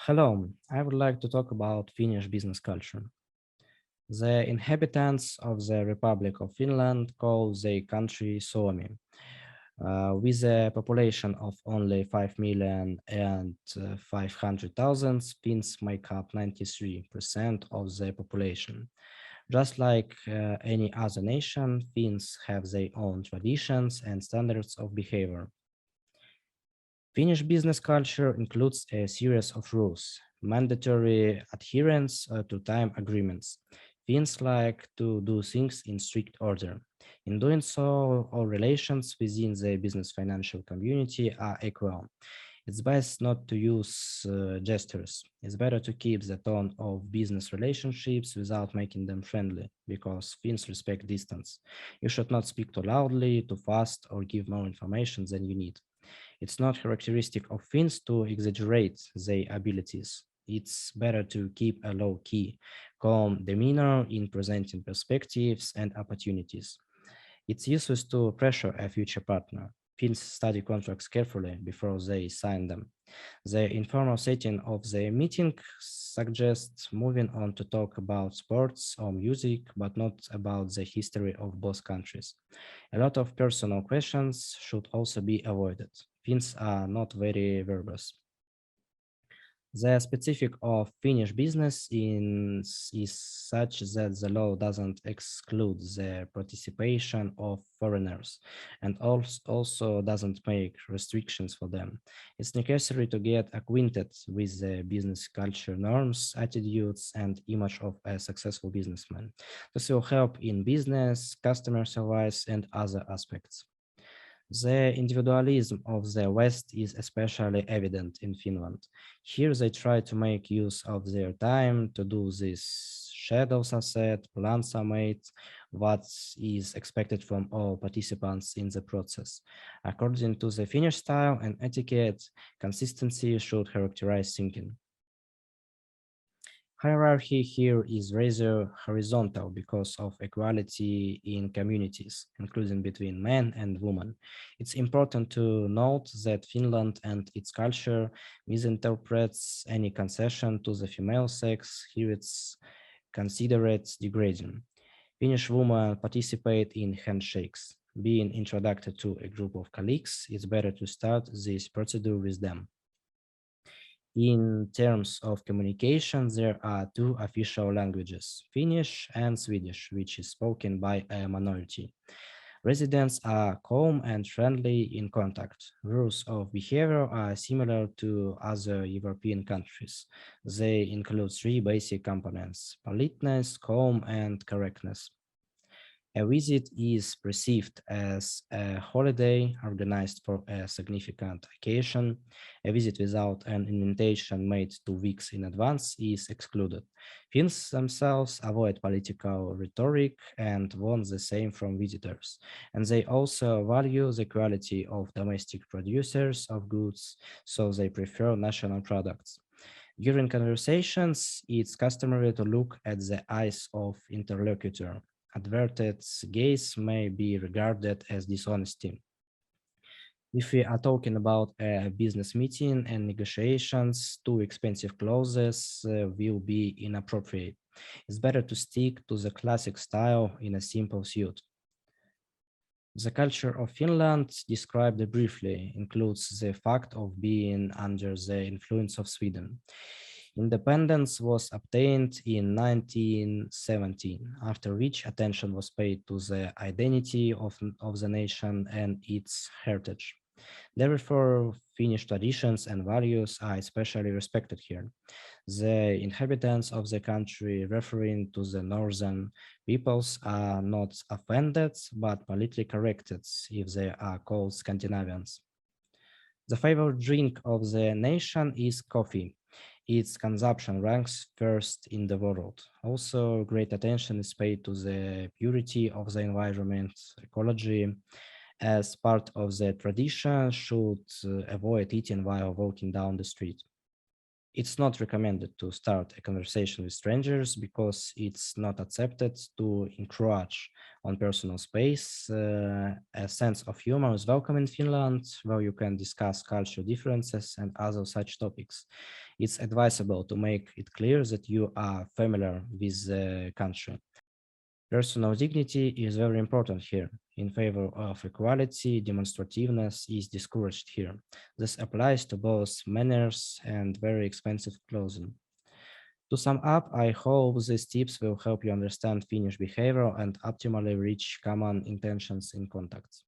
Hello, I would like to talk about Finnish business culture. The inhabitants of the Republic of Finland call the country Suomi. With a population of only 5 million and 500,000, Finns make up 93% of the population. Just like any other nation, Finns have their own traditions and standards of behavior. Finnish business culture includes a series of rules, mandatory adherence to time agreements. Finns like to do things in strict order. In doing so, all relations within the business financial community are equal. It's best not to use gestures. It's better to keep the tone of business relationships without making them friendly, because Finns respect distance. You should not speak too loudly, too fast, or give more information than you need. It's not characteristic of Finns to exaggerate their abilities. It's better to keep a low key, calm demeanor in presenting perspectives and opportunities. It's useless to pressure a future partner. Finns study contracts carefully before they sign them. The informal setting of the meeting suggests moving on to talk about sports or music, but not about the history of both countries. A lot of personal questions should also be avoided. Finns are not very verbose. The specific of Finnish business is such that the law doesn't exclude the participation of foreigners and also doesn't make restrictions for them. It's necessary to get acquainted with the business culture norms, attitudes, and image of a successful businessman. This will help in business, customer service, and other aspects. The individualism of the West is especially evident in Finland. Here they try to make use of their time to do this shadow sunset, plans are made, what is expected from all participants in the process. According to the Finnish style and etiquette, consistency should characterize thinking. Hierarchy here is rather horizontal because of equality in communities, including between men and women. It's important to note that Finland and its culture misinterprets any concession to the female sex. Here it's considered degrading. Finnish women participate in handshakes. Being introduced to a group of colleagues, it's better to start this procedure with them. In terms of communication, there are two official languages, Finnish and Swedish, which is spoken by a minority. Residents are calm and friendly in contact. Rules of behavior are similar to other European countries. They include three basic components: politeness, calm, and correctness. A visit is perceived as a holiday organized for a significant occasion. A visit without an invitation made 2 weeks in advance is excluded. Finns themselves avoid political rhetoric and want the same from visitors. And they also value the quality of domestic producers of goods, so they prefer national products. During conversations, it's customary to look at the eyes of interlocutor. Averted gaze may be regarded as dishonesty. If we are talking about a business meeting and negotiations, too expensive clauses will be inappropriate. It's better to stick to the classic style in a simple suit. The culture of Finland, described briefly, includes the fact of being under the influence of Sweden. Independence was obtained in 1917, after which attention was paid to the identity of the nation and its heritage. Therefore, Finnish traditions and values are especially respected here. The inhabitants of the country, referring to the northern peoples, are not offended but politely corrected if they are called Scandinavians. The favorite drink of the nation is coffee. Its consumption ranks first in the world. Also, great attention is paid to the purity of the environment, ecology, as part of the tradition should avoid eating while walking down the street. It's not recommended to start a conversation with strangers because it's not accepted to encroach on personal space. A sense of humor is welcome in Finland, where you can discuss cultural differences and other such topics. It's advisable to make it clear that you are familiar with the country. Personal dignity is very important here. In favor of equality, demonstrativeness is discouraged here. This applies to both manners and very expensive clothing. To sum up, I hope these tips will help you understand Finnish behavior and optimally reach common intentions in contacts.